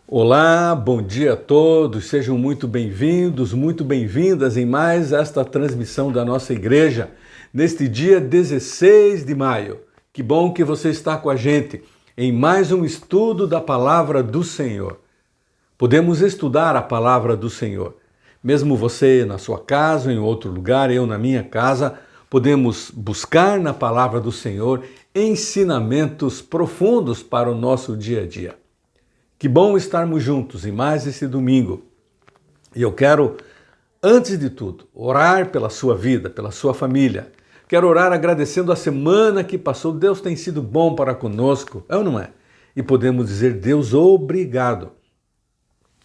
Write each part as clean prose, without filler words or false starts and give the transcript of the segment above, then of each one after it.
Olá, bom dia a todos, sejam muito bem-vindos, muito bem-vindas em mais esta transmissão da nossa igreja, neste dia 16 de maio. Que bom que você está com a gente em mais um estudo da Palavra do Senhor. Podemos estudar a Palavra do Senhor, mesmo você na sua casa, em outro lugar, eu na minha casa, podemos buscar na Palavra do Senhor ensinamentos profundos para o nosso dia a dia. Que bom estarmos juntos em mais esse domingo. E eu quero, antes de tudo, orar pela sua vida, pela sua família. Quero orar agradecendo a semana que passou. Deus tem sido bom para conosco, é ou não é? E podemos dizer, Deus, obrigado.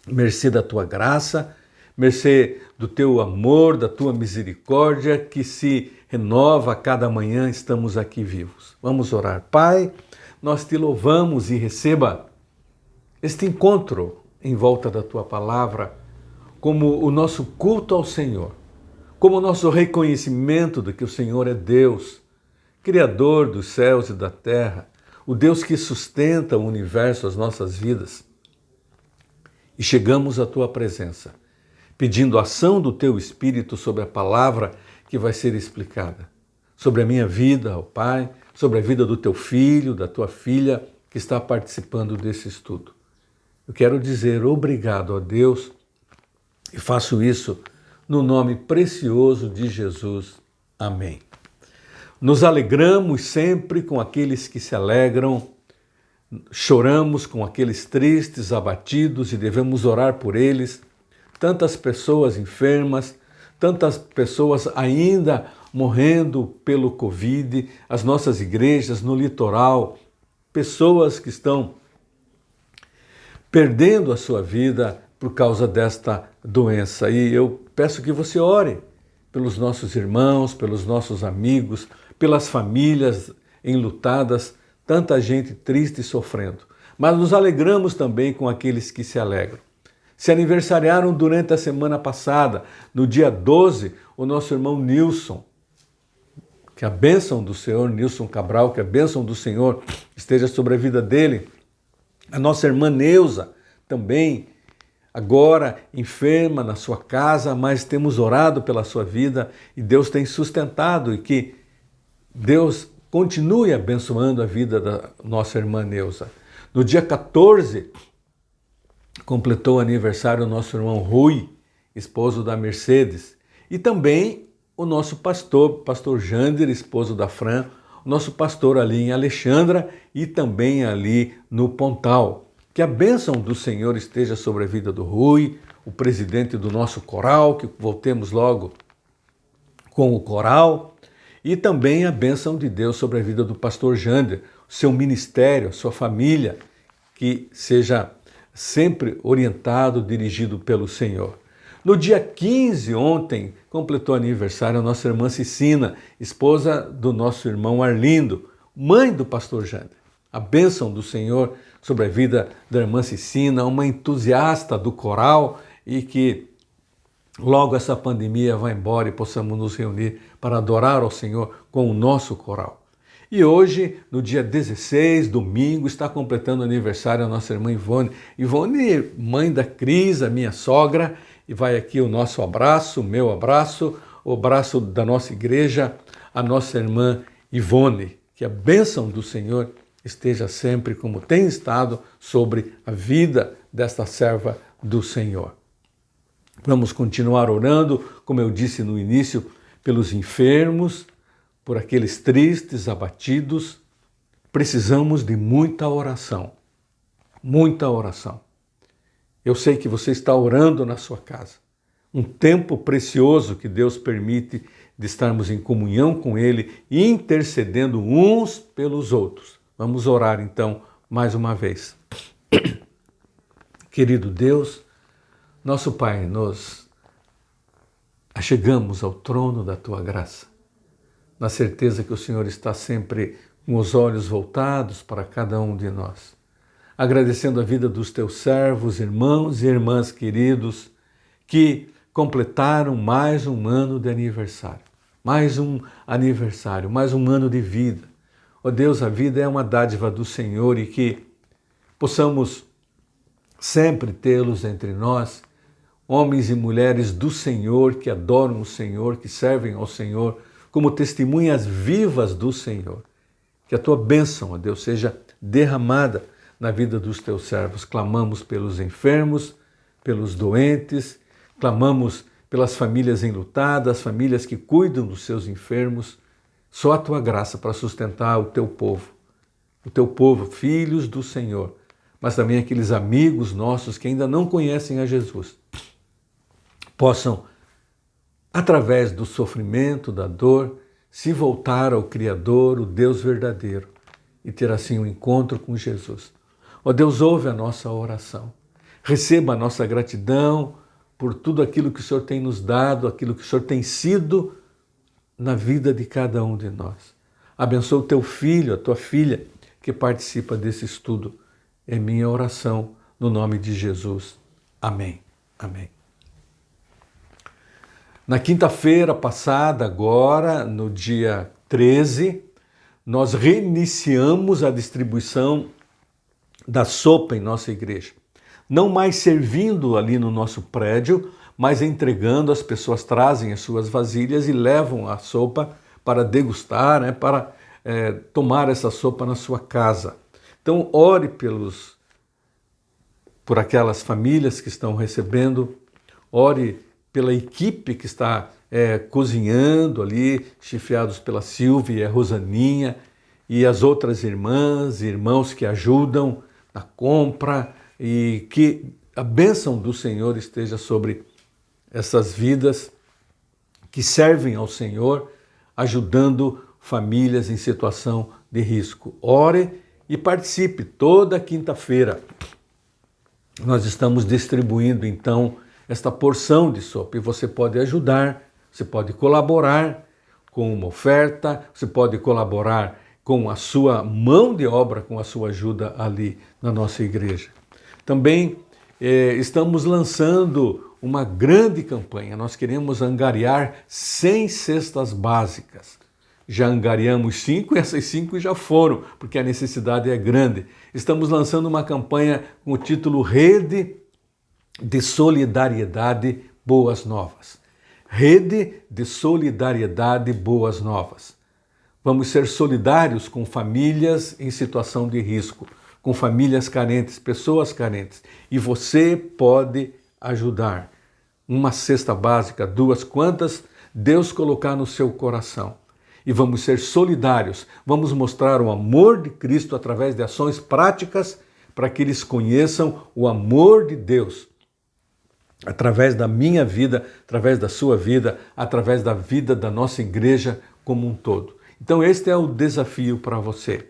Mercê da tua graça, mercê do teu amor, da tua misericórdia, que se renova a cada manhã, estamos aqui vivos. Vamos orar. Pai, nós te louvamos e receba este encontro em volta da tua palavra como o nosso culto ao Senhor, como o nosso reconhecimento de que o Senhor é Deus, Criador dos céus e da terra, o Deus que sustenta o universo, as nossas vidas. E chegamos à tua presença, pedindo a ação do teu Espírito sobre a palavra que vai ser explicada, sobre a minha vida, ó Pai, sobre a vida do teu filho, da tua filha que está participando desse estudo. Eu quero dizer obrigado a Deus e faço isso no nome precioso de Jesus. Amém. Nos alegramos sempre com aqueles que se alegram, choramos com aqueles tristes, abatidos e devemos orar por eles. Tantas pessoas enfermas, tantas pessoas ainda morrendo pelo Covid, as nossas igrejas no litoral, pessoas que estão perdendo a sua vida por causa desta doença. E eu peço que você ore pelos nossos irmãos, pelos nossos amigos, pelas famílias enlutadas, tanta gente triste e sofrendo. Mas nos alegramos também com aqueles que se alegram. Se aniversariaram durante a semana passada, no dia 12, o nosso irmão Nilson. Que a bênção do Senhor, Nilson Cabral, que a bênção do Senhor esteja sobre a vida dele. A nossa irmã Neuza, também, agora enferma na sua casa, mas temos orado pela sua vida e Deus tem sustentado e que Deus continue abençoando a vida da nossa irmã Neuza. No dia 14, completou o aniversário o nosso irmão Rui, esposo da Mercedes, e também o nosso pastor Jander, esposo da Fran, o nosso pastor ali em Alexandra e também ali no Pontal. Que a bênção do Senhor esteja sobre a vida do Rui, o presidente do nosso coral, que voltemos logo com o coral, e também a bênção de Deus sobre a vida do pastor Jander, o seu ministério, a sua família, que seja sempre orientado, dirigido pelo Senhor. No dia 15, ontem, completou aniversário a nossa irmã Cicina, esposa do nosso irmão Arlindo, mãe do pastor Jander. A bênção do Senhor sobre a vida da irmã Cicina, uma entusiasta do coral e que logo essa pandemia vá embora e possamos nos reunir para adorar ao Senhor com o nosso coral. E hoje, no dia 16, domingo, está completando aniversário a nossa irmã Ivone. Ivone, mãe da Cris, a minha sogra, e vai aqui o nosso abraço, o meu abraço, o abraço da nossa igreja, a nossa irmã Ivone. Que a bênção do Senhor esteja sempre, como tem estado, sobre a vida desta serva do Senhor. Vamos continuar orando, como eu disse no início, pelos enfermos, por aqueles tristes, abatidos. Precisamos de muita oração. Muita oração. Eu sei que você está orando na sua casa. Um tempo precioso que Deus permite de estarmos em comunhão com Ele e intercedendo uns pelos outros. Vamos orar então mais uma vez. Querido Deus, nosso Pai, nós achegamos ao trono da Tua graça, na certeza que o Senhor está sempre com os olhos voltados para cada um de nós. Agradecendo a vida dos Teus servos, irmãos e irmãs queridos, que completaram mais um ano de aniversário. Mais um aniversário, mais um ano de vida. Ó Deus, a vida é uma dádiva do Senhor e que possamos sempre tê-los entre nós, homens e mulheres do Senhor, que adoram o Senhor, que servem ao Senhor, como testemunhas vivas do Senhor. Que a tua bênção, ó Deus, seja derramada na vida dos teus servos. Clamamos pelos enfermos, pelos doentes, clamamos pelas famílias enlutadas, famílias que cuidam dos seus enfermos. Só a tua graça para sustentar o teu povo, filhos do Senhor, mas também aqueles amigos nossos que ainda não conhecem a Jesus, possam, através do sofrimento, da dor, se voltar ao Criador, o Deus verdadeiro, e ter assim um encontro com Jesus. Ó Deus, ouve a nossa oração. Receba a nossa gratidão por tudo aquilo que o Senhor tem nos dado, aquilo que o Senhor tem sido na vida de cada um de nós. Abençoa o teu filho, a tua filha, que participa desse estudo. É minha oração, no nome de Jesus. Amém. Amém. Na quinta-feira passada, agora, no dia 13, nós reiniciamos a distribuição da sopa em nossa igreja. Não mais servindo ali no nosso prédio, mas entregando, as pessoas trazem as suas vasilhas e levam a sopa para degustar, né, para tomar essa sopa na sua casa. Então, ore por aquelas famílias que estão recebendo, ore pela equipe que está cozinhando ali, chefiados pela Silvia e a Rosaninha, e as outras irmãs e irmãos que ajudam na compra, e que a bênção do Senhor esteja sobre essas vidas que servem ao Senhor, ajudando famílias em situação de risco. Ore e participe toda quinta-feira. Nós estamos distribuindo, então, esta porção de sopa, e você pode ajudar, você pode colaborar com uma oferta, você pode colaborar com a sua mão de obra, com a sua ajuda ali na nossa igreja. Também estamos lançando uma grande campanha, nós queremos angariar 100 cestas básicas. Já angariamos 5 e essas 5 já foram, porque a necessidade é grande. Estamos lançando uma campanha com o título Rede de Solidariedade Boas Novas. Rede de Solidariedade Boas Novas. Vamos ser solidários com famílias em situação de risco, com famílias carentes, pessoas carentes. E você pode ajudar. Uma cesta básica, 2, quantas Deus colocar no seu coração. E vamos ser solidários, vamos mostrar o amor de Cristo através de ações práticas para que eles conheçam o amor de Deus. Através da minha vida, através da sua vida, através da vida da nossa igreja como um todo. Então este é o desafio para você.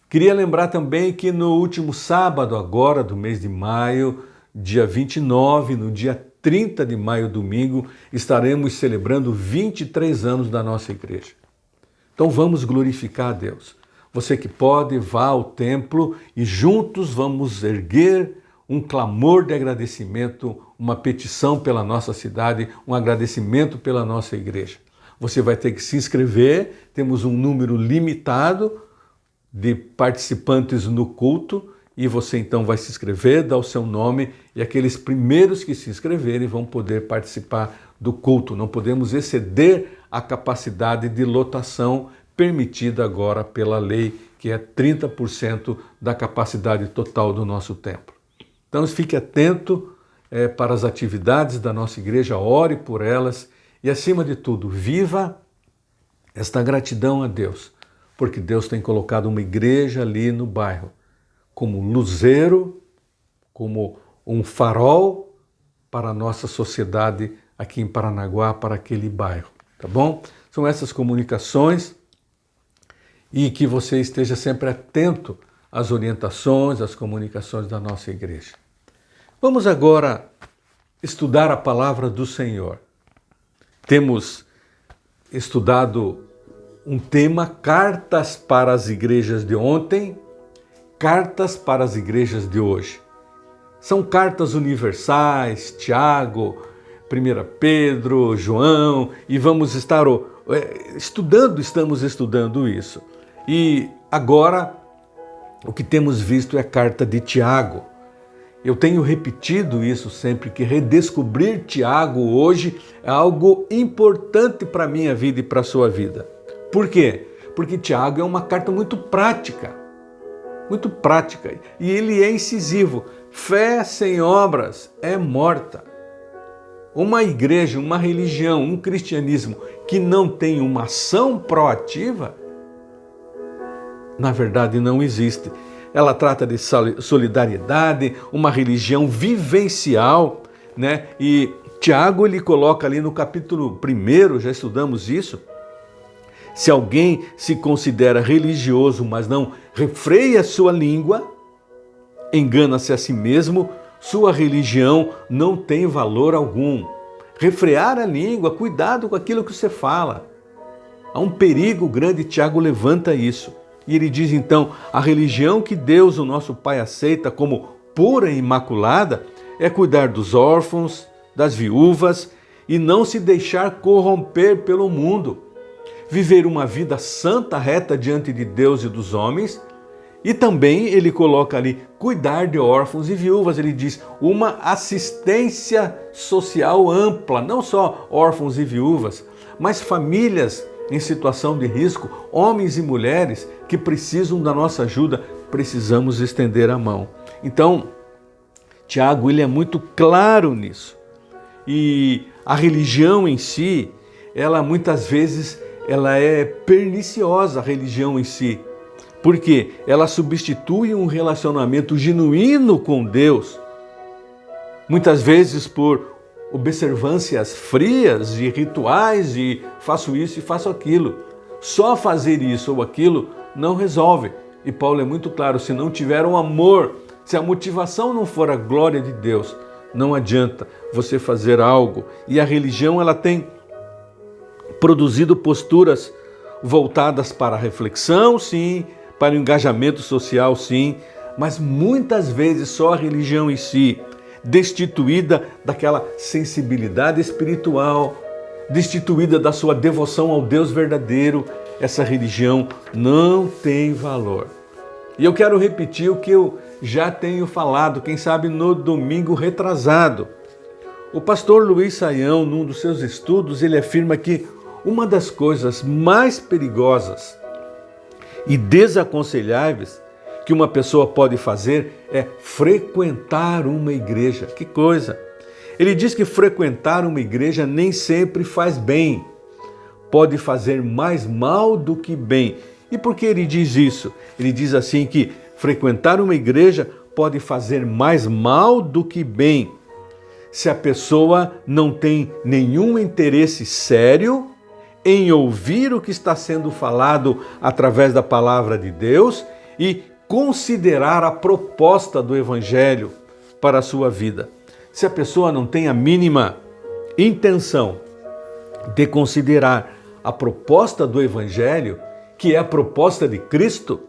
Queria lembrar também que no último sábado agora do mês de maio, dia 29, no dia 30 de maio, domingo, estaremos celebrando 23 anos da nossa igreja. Então vamos glorificar a Deus. Você que pode, vá ao templo e juntos vamos erguer um clamor de agradecimento, uma petição pela nossa cidade, um agradecimento pela nossa igreja. Você vai ter que se inscrever, temos um número limitado de participantes no culto, e você então vai se inscrever, dar o seu nome, e aqueles primeiros que se inscreverem vão poder participar do culto. Não podemos exceder a capacidade de lotação permitida agora pela lei, que é 30% da capacidade total do nosso templo. Então fique atento para as atividades da nossa igreja, ore por elas e, acima de tudo, viva esta gratidão a Deus, porque Deus tem colocado uma igreja ali no bairro como luzeiro, como um farol para a nossa sociedade aqui em Paranaguá, para aquele bairro, tá bom? São essas comunicações, e que você esteja sempre atento às orientações, às comunicações da nossa igreja. Vamos agora estudar a palavra do Senhor. Temos estudado um tema, cartas para as igrejas de ontem, cartas para as igrejas de hoje. São cartas universais, Tiago, 1 Pedro, João, e vamos estar estamos estudando isso. E agora o que temos visto é a carta de Tiago. Eu tenho repetido isso sempre, que redescobrir Tiago hoje é algo importante para a minha vida e para a sua vida. Por quê? Porque Tiago é uma carta muito prática, e ele é incisivo. Fé sem obras é morta. Uma igreja, uma religião, um cristianismo que não tem uma ação proativa, na verdade não existe. Ela trata de solidariedade, uma religião vivencial, né? E Tiago ele coloca ali no capítulo 1, já estudamos isso, se alguém se considera religioso, mas não refreia sua língua, engana-se a si mesmo, sua religião não tem valor algum. Refrear a língua, cuidado com aquilo que você fala. Há um perigo grande, Tiago levanta isso. E ele diz então, a religião que Deus, o nosso Pai, aceita como pura e imaculada é cuidar dos órfãos, das viúvas e não se deixar corromper pelo mundo. Viver uma vida santa, reta diante de Deus e dos homens. E também ele coloca ali, cuidar de órfãos e viúvas. Ele diz, uma assistência social ampla, não só órfãos e viúvas, mas famílias em situação de risco, homens e mulheres que precisam da nossa ajuda, precisamos estender a mão. Então, Tiago ele é muito claro nisso. E a religião em si, ela muitas vezes ela é perniciosa, a religião em si. Porque ela substitui um relacionamento genuíno com Deus, muitas vezes por observâncias frias de rituais e faço isso e faço aquilo. Só fazer isso ou aquilo não resolve. E Paulo é muito claro, se não tiver um amor, se a motivação não for a glória de Deus, não adianta você fazer algo. E a religião ela tem produzido posturas voltadas para a reflexão, sim, para o engajamento social, sim, mas muitas vezes só a religião em si, destituída daquela sensibilidade espiritual, destituída da sua devoção ao Deus verdadeiro, essa religião não tem valor. E eu quero repetir o que eu já tenho falado, quem sabe no domingo retrasado. O pastor Luiz Saião, num dos seus estudos, ele afirma que uma das coisas mais perigosas e desaconselháveis que uma pessoa pode fazer é frequentar uma igreja. Que coisa! Ele diz que frequentar uma igreja nem sempre faz bem. Pode fazer mais mal do que bem. E por que ele diz isso? Ele diz assim que frequentar uma igreja pode fazer mais mal do que bem. Se a pessoa não tem nenhum interesse sério em ouvir o que está sendo falado através da palavra de Deus e considerar a proposta do Evangelho para a sua vida. Se a pessoa não tem a mínima intenção de considerar a proposta do Evangelho, que é a proposta de Cristo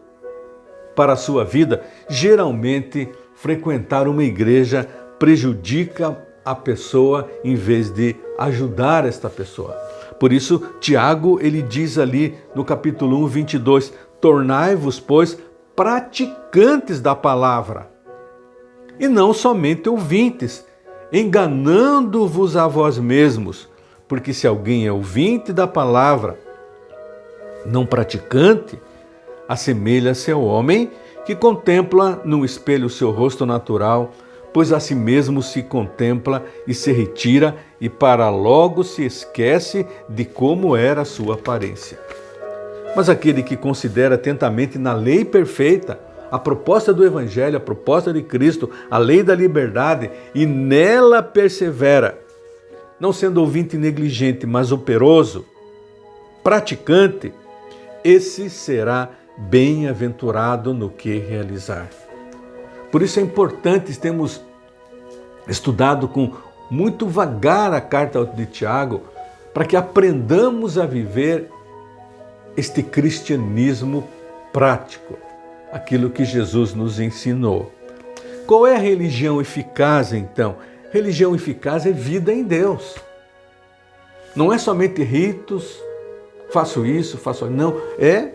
para a sua vida, geralmente frequentar uma igreja prejudica a pessoa em vez de ajudar esta pessoa. Por isso, Tiago, ele diz ali no capítulo 1, 22, tornai-vos, pois, praticantes da palavra, e não somente ouvintes, enganando-vos a vós mesmos, porque se alguém é ouvinte da palavra, não praticante, assemelha-se ao homem que contempla no espelho o seu rosto natural, pois a si mesmo se contempla e se retira e para logo se esquece de como era a sua aparência. Mas aquele que considera atentamente na lei perfeita, a proposta do Evangelho, a proposta de Cristo, a lei da liberdade, e nela persevera, não sendo ouvinte negligente, mas operoso, praticante, esse será bem-aventurado no que realizar. Por isso é importante termos estudado com muito vagar a carta de Tiago, para que aprendamos a viver este cristianismo prático, aquilo que Jesus nos ensinou. Qual é a religião eficaz, então? Religião eficaz é vida em Deus. Não é somente ritos, faço isso, faço aquilo. Não, é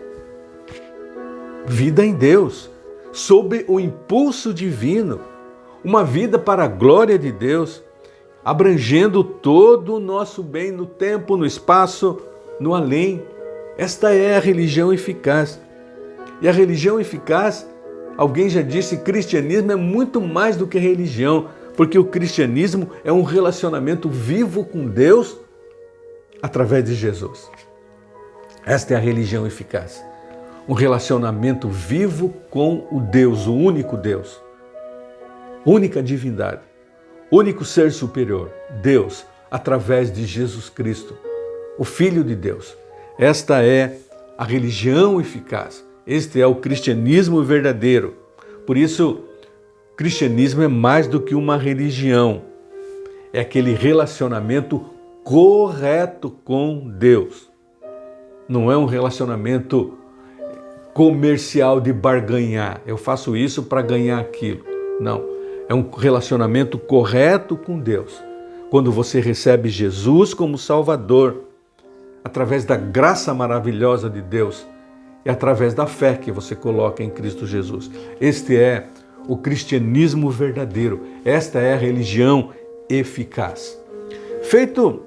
vida em Deus, sob o impulso divino, uma vida para a glória de Deus, abrangendo todo o nosso bem no tempo, no espaço, no além. Esta é a religião eficaz. E a religião eficaz, alguém já disse, cristianismo é muito mais do que religião, porque o cristianismo é um relacionamento vivo com Deus através de Jesus. Esta é a religião eficaz. Um relacionamento vivo com o Deus, o único Deus, única divindade, único ser superior, Deus, através de Jesus Cristo, o Filho de Deus. Esta é a religião eficaz. Este é o cristianismo verdadeiro. Por isso, cristianismo é mais do que uma religião. É aquele relacionamento correto com Deus. Não é um relacionamento comercial de barganhar. Eu faço isso para ganhar aquilo. Não. É um relacionamento correto com Deus. Quando você recebe Jesus como Salvador, através da graça maravilhosa de Deus e através da fé que você coloca em Cristo Jesus. Este é o cristianismo verdadeiro. Esta é a religião eficaz. Feito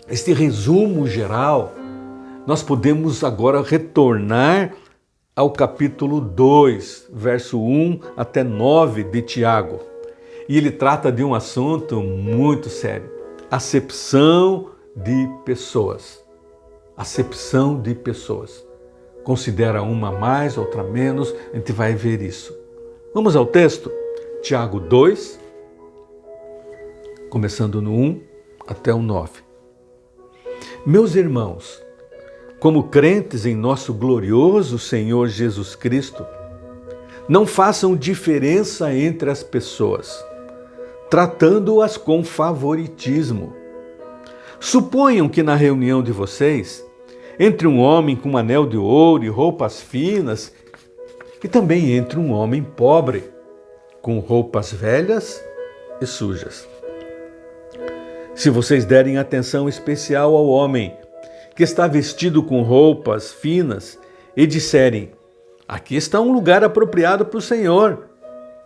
este resumo geral, nós podemos agora retornar ao capítulo 2, verso 1 até 9 de Tiago. E ele trata de um assunto muito sério: acepção de pessoas. Acepção de pessoas. Considera uma mais, outra menos, a gente vai ver isso. Vamos ao texto? Tiago 2, começando no 1 até o 9. Meus irmãos, como crentes em nosso glorioso Senhor Jesus Cristo, não façam diferença entre as pessoas, tratando-as com favoritismo. Suponham que na reunião de vocês, entre um homem com um anel de ouro e roupas finas, e também entre um homem pobre, com roupas velhas e sujas. Se vocês derem atenção especial ao homem que está vestido com roupas finas e disserem: aqui está um lugar apropriado para o Senhor,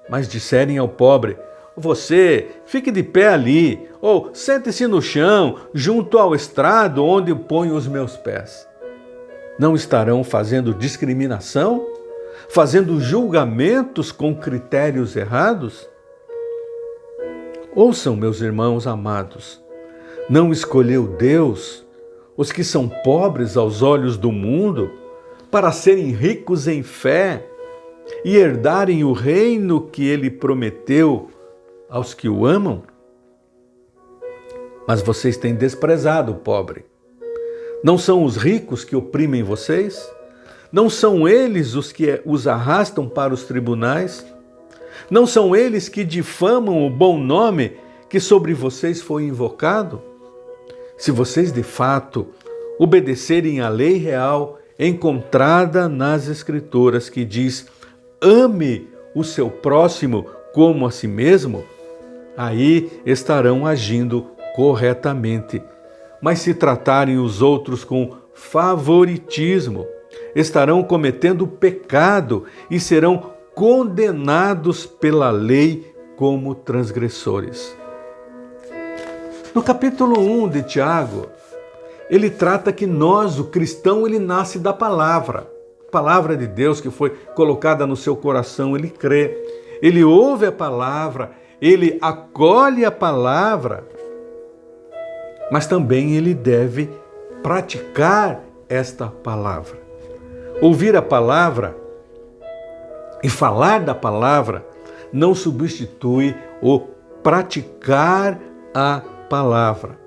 mas disserem ao pobre: você fique de pé ali, ou sente-se no chão, junto ao estrado onde ponho os meus pés. Não estarão fazendo discriminação? Fazendo julgamentos com critérios errados? Ouçam, meus irmãos amados, não escolheu Deus os que são pobres aos olhos do mundo para serem ricos em fé e herdarem o reino que ele prometeu aos que o amam? Mas vocês têm desprezado o pobre. Não são os ricos que oprimem vocês? Não são eles os que os arrastam para os tribunais? Não são eles que difamam o bom nome que sobre vocês foi invocado? Se vocês de fato obedecerem à lei real encontrada nas Escrituras, que diz: ame o seu próximo como a si mesmo, aí estarão agindo corretamente. Mas se tratarem os outros com favoritismo, estarão cometendo pecado e serão condenados pela lei como transgressores. No capítulo 1 de Tiago, ele trata que nós, o cristão, ele nasce da palavra. A palavra de Deus que foi colocada no seu coração, ele crê. Ele ouve a palavra, ele acolhe a palavra, mas também ele deve praticar esta palavra. Ouvir a palavra e falar da palavra não substitui o praticar a palavra.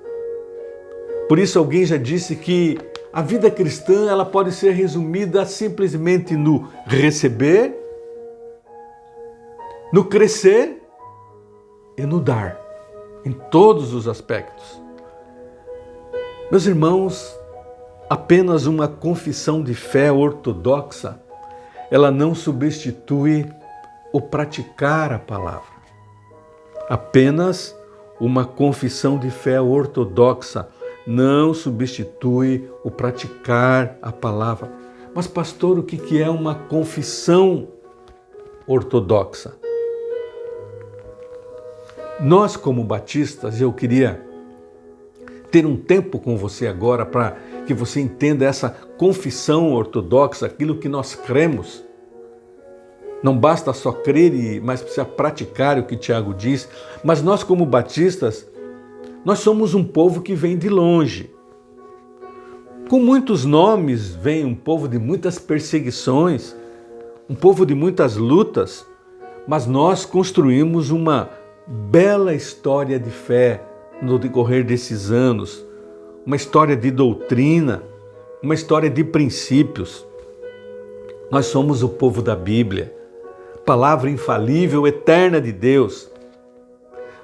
Por isso alguém já disse que a vida cristã ela pode ser resumida simplesmente no receber, no crescer e no dar, em todos os aspectos. Meus irmãos, apenas uma confissão de fé ortodoxa, ela não substitui o praticar a palavra. Apenas uma confissão de fé ortodoxa não substitui o praticar a palavra. Mas, pastor, o que é uma confissão ortodoxa? Nós, como batistas, eu queria ter um tempo com você agora para que você entenda essa confissão ortodoxa, aquilo que nós cremos. Não basta só crer, mas precisa praticar o que Tiago diz. Mas nós, como batistas, nós somos um povo que vem de longe. Com muitos nomes, vem um povo de muitas perseguições, um povo de muitas lutas, mas nós construímos uma bela história de fé no decorrer desses anos, uma história de doutrina, uma história de princípios. Nós somos o povo da Bíblia, palavra infalível, eterna de Deus.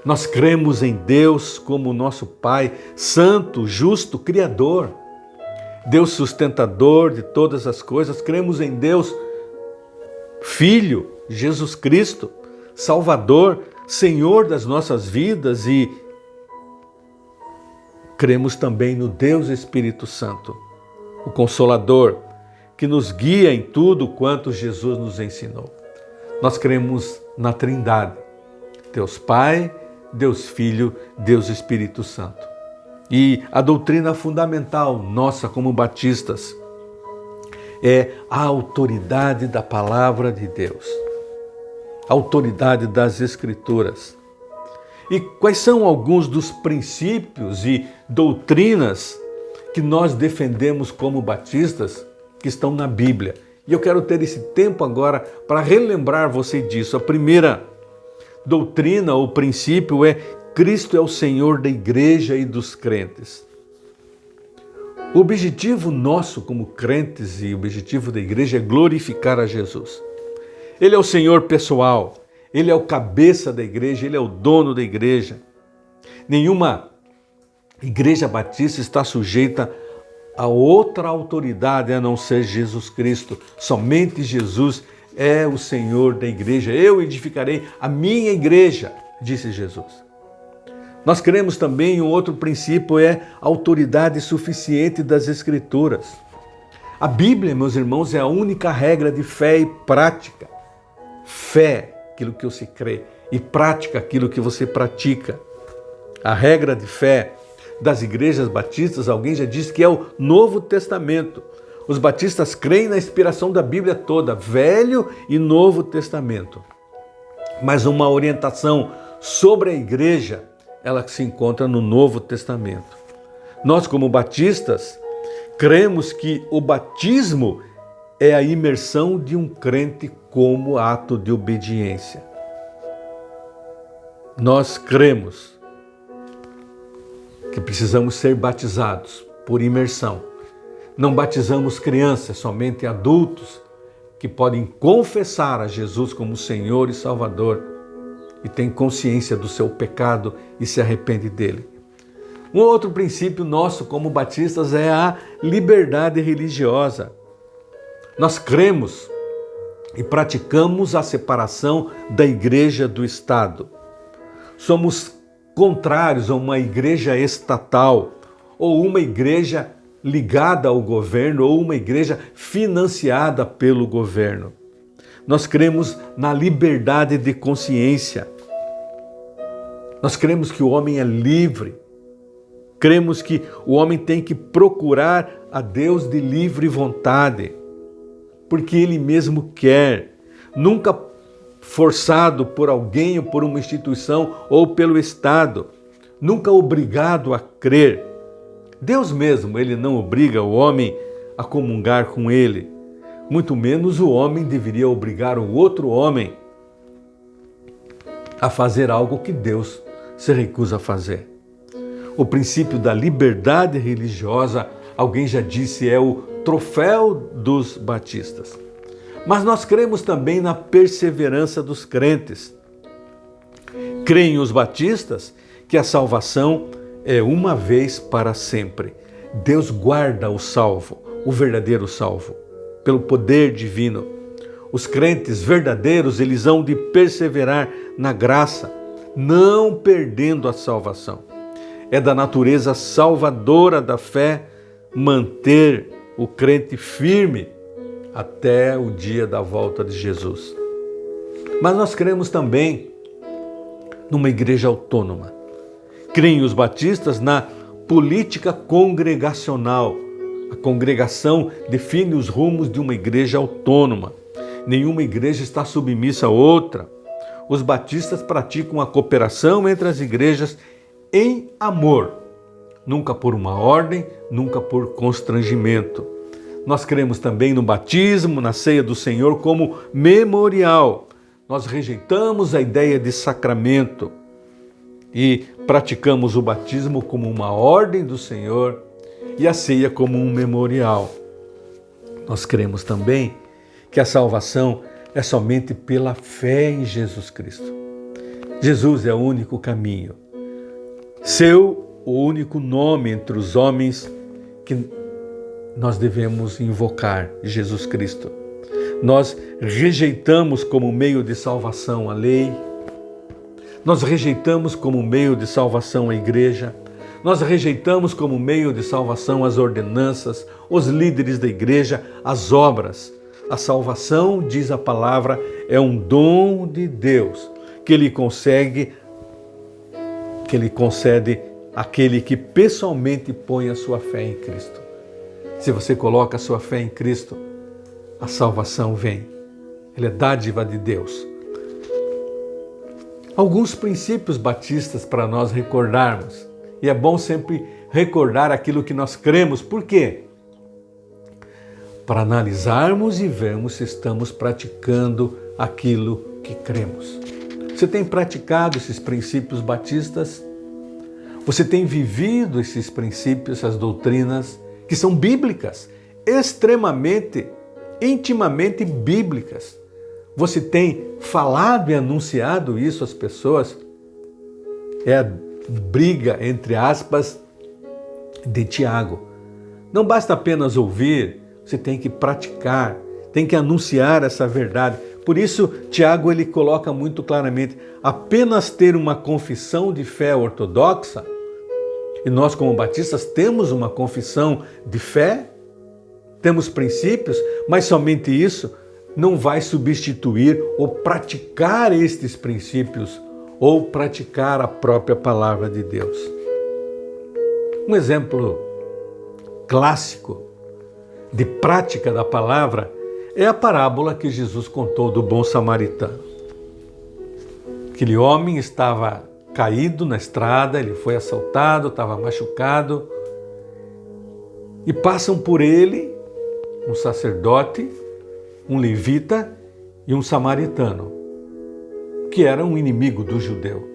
Nós cremos em Deus como nosso Pai, santo, justo, criador, Deus sustentador de todas as coisas. Cremos em Deus, Filho, Jesus Cristo, Salvador, Senhor das nossas vidas, e cremos também no Deus Espírito Santo, o Consolador, que nos guia em tudo quanto Jesus nos ensinou. Nós cremos na Trindade, Deus Pai, Deus Filho, Deus Espírito Santo. E a doutrina fundamental nossa como batistas é a autoridade da palavra de Deus, a autoridade das Escrituras. E quais são alguns dos princípios e doutrinas que nós defendemos como batistas que estão na Bíblia? E eu quero ter esse tempo agora para relembrar você disso. A primeira doutrina ou princípio é: Cristo é o Senhor da igreja e dos crentes. O objetivo nosso como crentes e o objetivo da igreja é glorificar a Jesus. Ele é o Senhor pessoal, Ele é o cabeça da igreja, Ele é o dono da igreja. Nenhuma igreja batista está sujeita a outra autoridade a não ser Jesus Cristo. Somente Jesus é o Senhor da igreja. Eu edificarei a minha igreja, disse Jesus. Nós cremos também em um outro princípio, é a autoridade suficiente das Escrituras. A Bíblia, meus irmãos, é a única regra de fé e prática. Fé, aquilo que você crê, e prática, aquilo que você pratica. A regra de fé das igrejas batistas, alguém já disse que é o Novo Testamento. Os batistas creem na inspiração da Bíblia toda, Velho e Novo Testamento. Mas uma orientação sobre a igreja, ela se encontra no Novo Testamento. Nós, como batistas, cremos que o batismo é a imersão de um crente como ato de obediência. Nós cremos que precisamos ser batizados por imersão. Não batizamos crianças, somente adultos que podem confessar a Jesus como Senhor e Salvador e têm consciência do seu pecado e se arrepende dele. Um outro princípio nosso como batistas é a liberdade religiosa. Nós cremos e praticamos a separação da igreja do Estado. Somos contrários a uma igreja estatal ou uma igreja ligada ao governo ou uma igreja financiada pelo governo. Nós cremos na liberdade de consciência. Nós cremos que o homem é livre. Cremos que o homem tem que procurar a Deus de livre vontade, porque ele mesmo quer, nunca forçado por alguém ou por uma instituição ou pelo Estado, nunca obrigado a crer. Deus mesmo, ele não obriga o homem a comungar com ele, muito menos o homem deveria obrigar o outro homem a fazer algo que Deus se recusa a fazer. O princípio da liberdade religiosa, alguém já disse, é o troféu dos batistas. Mas nós cremos também na perseverança dos crentes. Creem os batistas que a salvação é uma vez para sempre. Deus guarda o salvo, o verdadeiro salvo, pelo poder divino. Os crentes verdadeiros, eles hão de perseverar na graça, não perdendo a salvação. É da natureza salvadora da fé manter o crente firme até o dia da volta de Jesus. Mas nós cremos também numa igreja autônoma. Creem os batistas na política congregacional. A congregação define os rumos de uma igreja autônoma. Nenhuma igreja está submissa a outra. Os batistas praticam a cooperação entre as igrejas em amor, nunca por uma ordem, nunca por constrangimento. Nós cremos também no batismo, na ceia do Senhor como memorial. Nós rejeitamos a ideia de sacramento e praticamos o batismo como uma ordem do Senhor e a ceia como um memorial. Nós cremos também que a salvação é somente pela fé em Jesus Cristo. Jesus é o único caminho. O único nome entre os homens que nós devemos invocar, Jesus Cristo. Nós rejeitamos como meio de salvação a lei, nós rejeitamos como meio de salvação a igreja, nós rejeitamos como meio de salvação as ordenanças, os líderes da igreja, as obras. A salvação, diz a palavra, é um dom de Deus que Ele concede àquele que pessoalmente põe a sua fé em Cristo. Se você coloca a sua fé em Cristo, a salvação vem. Ela é dádiva de Deus. Alguns princípios batistas para nós recordarmos. E é bom sempre recordar aquilo que nós cremos. Por quê? Para analisarmos e vermos se estamos praticando aquilo que cremos. Você tem praticado esses princípios batistas? Você tem vivido esses princípios, essas doutrinas que são bíblicas, extremamente, intimamente bíblicas? Você tem falado e anunciado isso às pessoas? É a briga, entre aspas, de Tiago. Não basta apenas ouvir, você tem que praticar, tem que anunciar essa verdade. Por isso, Tiago ele coloca muito claramente, apenas ter uma confissão de fé ortodoxa, e nós como batistas temos uma confissão de fé, temos princípios, mas somente isso não vai substituir ou praticar estes princípios ou praticar a própria palavra de Deus. Um exemplo clássico de prática da palavra é a parábola que Jesus contou do bom samaritano. Aquele homem estava caído na estrada, ele foi assaltado, estava machucado, e passam por ele um sacerdote, um levita e um samaritano, que era um inimigo do judeu.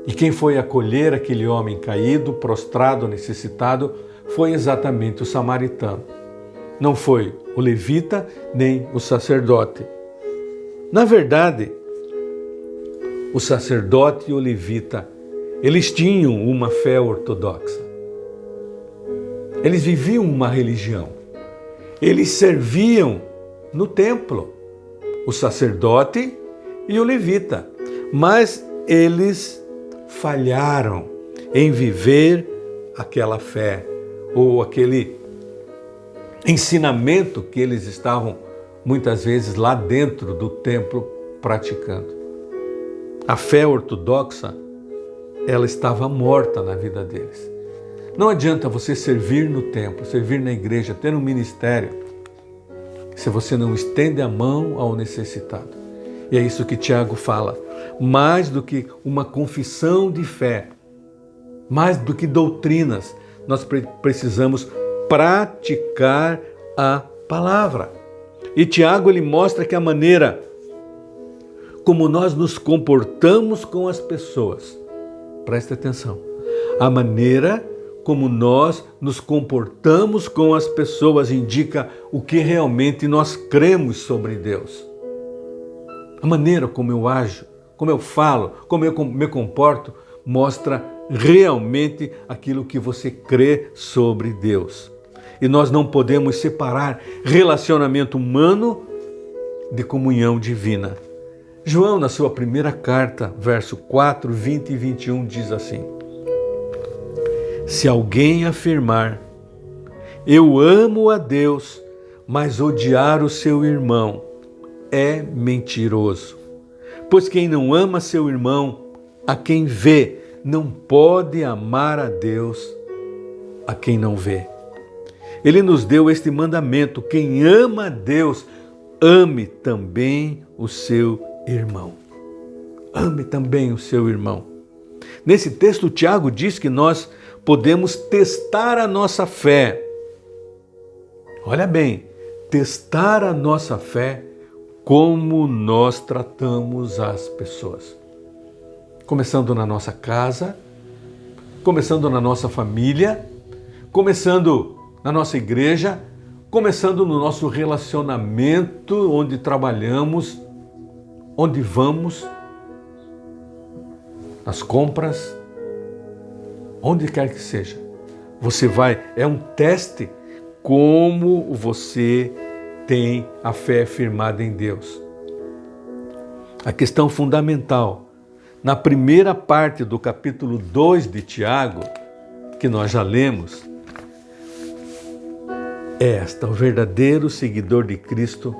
E quem foi acolher aquele homem caído, prostrado, necessitado, foi exatamente o samaritano. Não foi o levita nem o sacerdote. Na verdade, o sacerdote e o levita, eles tinham uma fé ortodoxa. Eles viviam uma religião. Eles serviam no templo, o sacerdote e o levita, mas eles falharam em viver aquela fé ou aquele ensinamento que eles estavam muitas vezes lá dentro do templo praticando. A fé ortodoxa, ela estava morta na vida deles. Não adianta você servir no templo, servir na igreja, ter um ministério, se você não estende a mão ao necessitado. E é isso que Tiago fala. Mais do que uma confissão de fé, mais do que doutrinas, nós precisamos praticar a palavra. E Tiago ele mostra que a maneira como nós nos comportamos com as pessoas, preste atenção, a maneira como nós nos comportamos com as pessoas indica o que realmente nós cremos sobre Deus. A maneira como eu ajo, como eu falo, como eu me comporto, mostra realmente aquilo que você crê sobre Deus. E nós não podemos separar relacionamento humano de comunhão divina. João, na sua primeira carta, verso 4, 20 e 21, diz assim: se alguém afirmar, eu amo a Deus, mas odiar o seu irmão, é mentiroso. Pois quem não ama seu irmão, a quem vê, não pode amar a Deus a quem não vê. Ele nos deu este mandamento: quem ama a Deus, ame também o seu irmão. Ame também o seu irmão. Nesse texto, Tiago diz que nós podemos testar a nossa fé. Olha bem, testar a nossa fé como nós tratamos as pessoas. Começando na nossa casa, começando na nossa família, começando na nossa igreja, começando no nosso relacionamento, onde trabalhamos, onde vamos, nas compras, onde quer que seja. Você vai, é um teste como você tem a fé firmada em Deus. A questão fundamental, na primeira parte do capítulo 2 de Tiago, que nós já lemos, é esta: o verdadeiro seguidor de Cristo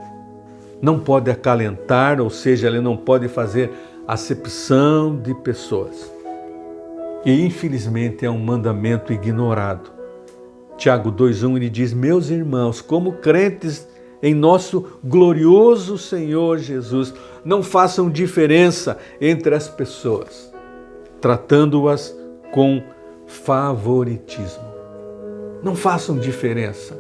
não pode acalentar, ou seja, ele não pode fazer acepção de pessoas. E infelizmente é um mandamento ignorado. Tiago 2:1 ele diz: meus irmãos, como crentes em nosso glorioso Senhor Jesus, não façam diferença entre as pessoas, tratando-as com favoritismo. Não façam diferença,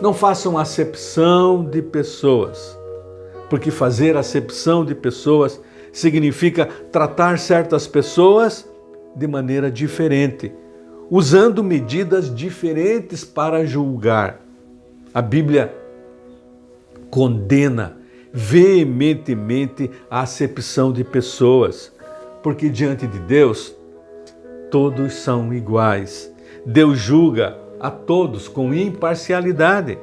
não façam acepção de pessoas, porque fazer acepção de pessoas significa tratar certas pessoas de maneira diferente, usando medidas diferentes para julgar. A Bíblia condena veementemente a acepção de pessoas, porque diante de Deus todos são iguais. Deus julga a todos com imparcialidade.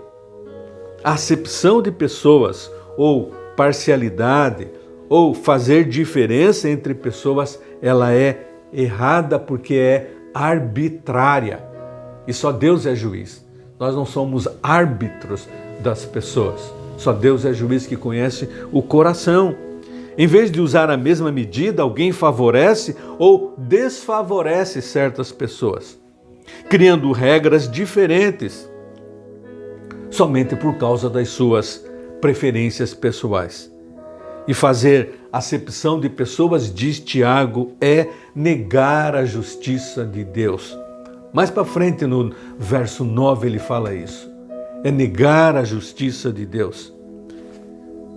A acepção de pessoas ou parcialidade ou fazer diferença entre pessoas, ela é errada porque é arbitrária. E só Deus é juiz. Nós não somos árbitros das pessoas. Só Deus é juiz que conhece o coração. Em vez de usar a mesma medida, alguém favorece ou desfavorece certas pessoas, criando regras diferentes somente por causa das suas preferências pessoais. E fazer acepção de pessoas, diz Tiago, é negar a justiça de Deus. Mais para frente, no verso 9, ele fala isso. É negar a justiça de Deus.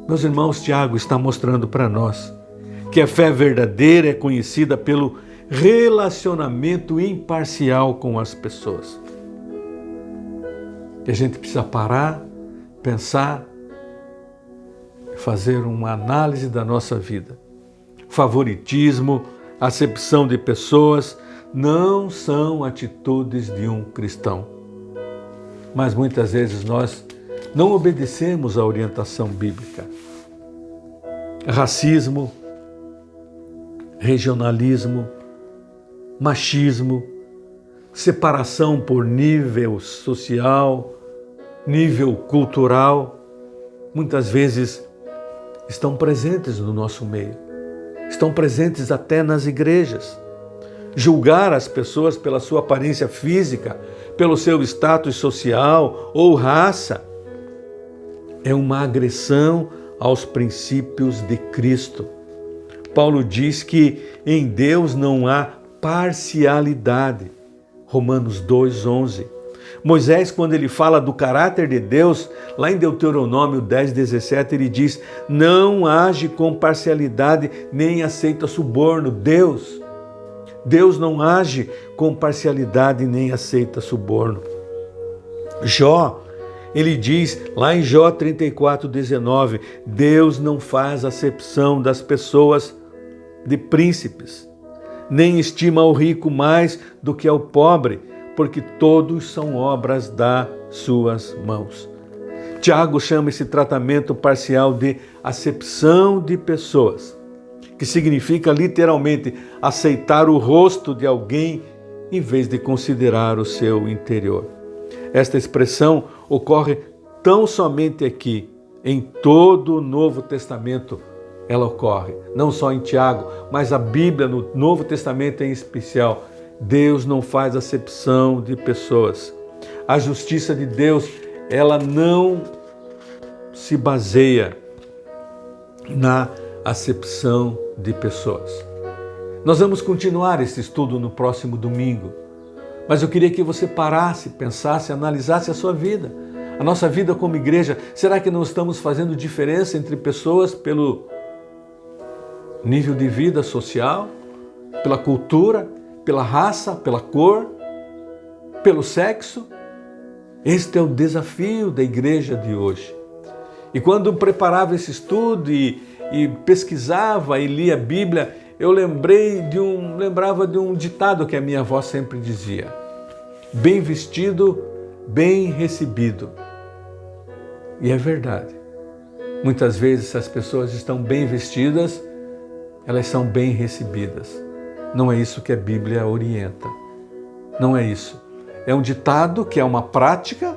Meus irmãos, Tiago está mostrando para nós que a fé verdadeira é conhecida pelo relacionamento imparcial com as pessoas. E a gente precisa parar, pensar, fazer uma análise da nossa vida. Favoritismo, acepção de pessoas não são atitudes de um cristão. Mas muitas vezes nós não obedecemos à orientação bíblica. Racismo, regionalismo, machismo, separação por nível social, nível cultural, muitas vezes estão presentes no nosso meio, estão presentes até nas igrejas. Julgar as pessoas pela sua aparência física, pelo seu status social ou raça, é uma agressão aos princípios de Cristo. Paulo diz que em Deus não há parcialidade. Romanos 2:11. Moisés, quando ele fala do caráter de Deus, lá em Deuteronômio 10:17, ele diz: não age com parcialidade nem aceita suborno. Deus não age com parcialidade nem aceita suborno. Jó, ele diz lá em Jó 34:19, Deus não faz acepção das pessoas de príncipes, nem estima o rico mais do que ao pobre, porque todos são obras das suas mãos. Tiago chama esse tratamento parcial de acepção de pessoas, que significa literalmente aceitar o rosto de alguém em vez de considerar o seu interior. Esta expressão ocorre tão somente aqui, em todo o Novo Testamento, ela ocorre. Não só em Tiago, mas a Bíblia no Novo Testamento em especial. Deus não faz acepção de pessoas. A justiça de Deus, ela não se baseia na acepção de pessoas. Nós vamos continuar esse estudo no próximo domingo, mas eu queria que você parasse, pensasse, analisasse a sua vida. A nossa vida como igreja, será que não estamos fazendo diferença entre pessoas pelo nível de vida social, pela cultura, pela raça, pela cor, pelo sexo? Este é o desafio da igreja de hoje. E quando preparava esse estudo e pesquisava e lia a Bíblia, eu lembrava de um ditado que a minha avó sempre dizia: bem vestido, bem recebido. E é verdade. Muitas vezes as pessoas estão bem vestidas, elas são bem recebidas. Não é isso que a Bíblia orienta. Não é isso. É um ditado que é uma prática,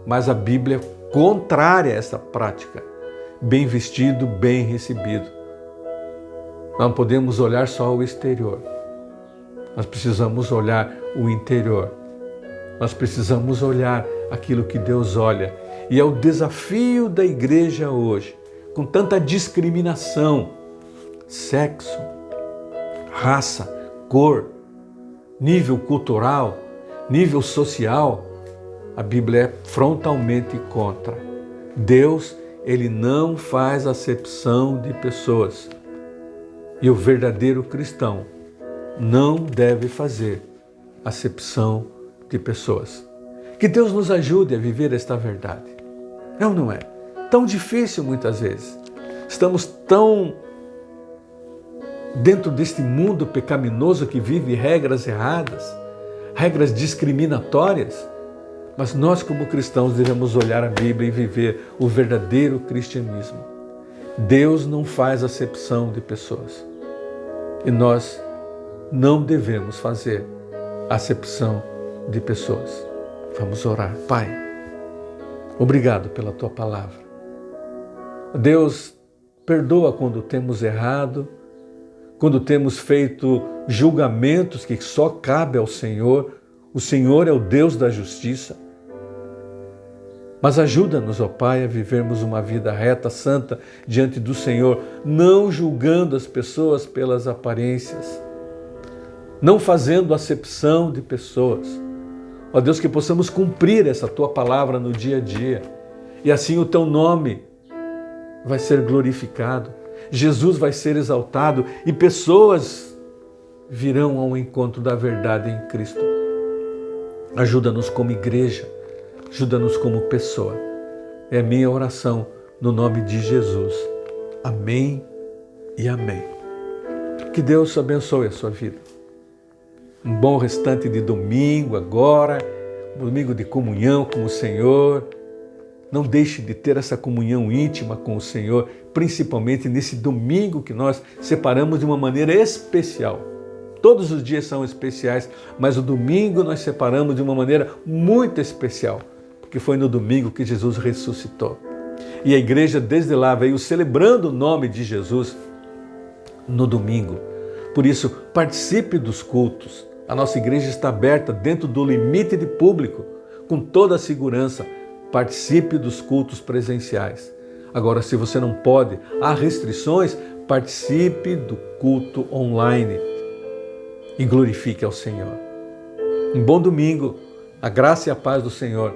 mas a Bíblia é contrária a essa prática. Bem vestido, bem recebido. Não podemos olhar só o exterior. Nós precisamos olhar o interior. Nós precisamos olhar aquilo que Deus olha. E é o desafio da igreja hoje, com tanta discriminação, sexo, raça, cor, nível cultural, nível social, a Bíblia é frontalmente contra. Deus, ele não faz acepção de pessoas. E o verdadeiro cristão não deve fazer acepção de pessoas. Que Deus nos ajude a viver esta verdade. É ou não é? Tão difícil muitas vezes. Estamos tão dentro deste mundo pecaminoso que vive regras erradas, regras discriminatórias, mas nós como cristãos devemos olhar a Bíblia e viver o verdadeiro cristianismo. Deus não faz acepção de pessoas e nós não devemos fazer acepção de pessoas. Vamos orar. Pai, obrigado pela Tua palavra. Deus, perdoa quando temos errado, quando temos feito julgamentos que só cabe ao Senhor. O Senhor é o Deus da justiça. Mas ajuda-nos, ó Pai, a vivermos uma vida reta, santa, diante do Senhor, não julgando as pessoas pelas aparências, não fazendo acepção de pessoas. Ó Deus, que possamos cumprir essa Tua palavra no dia a dia, e assim o Teu nome vai ser glorificado, Jesus vai ser exaltado e pessoas virão ao encontro da verdade em Cristo. Ajuda-nos como igreja, ajuda-nos como pessoa. É a minha oração no nome de Jesus. Amém e amém. Que Deus abençoe a sua vida. Um bom restante de domingo agora, um domingo de comunhão com o Senhor. Não deixe de ter essa comunhão íntima com o Senhor, principalmente nesse domingo que nós separamos de uma maneira especial. Todos os dias são especiais, mas o domingo nós separamos de uma maneira muito especial, porque foi no domingo que Jesus ressuscitou. E a igreja desde lá veio celebrando o nome de Jesus no domingo. Por isso, participe dos cultos. A nossa igreja está aberta dentro do limite de público, com toda a segurança. Participe dos cultos presenciais. Agora, se você não pode, há restrições, participe do culto online e glorifique ao Senhor. Um bom domingo, a graça e a paz do Senhor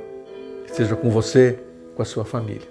seja com você, com a sua família.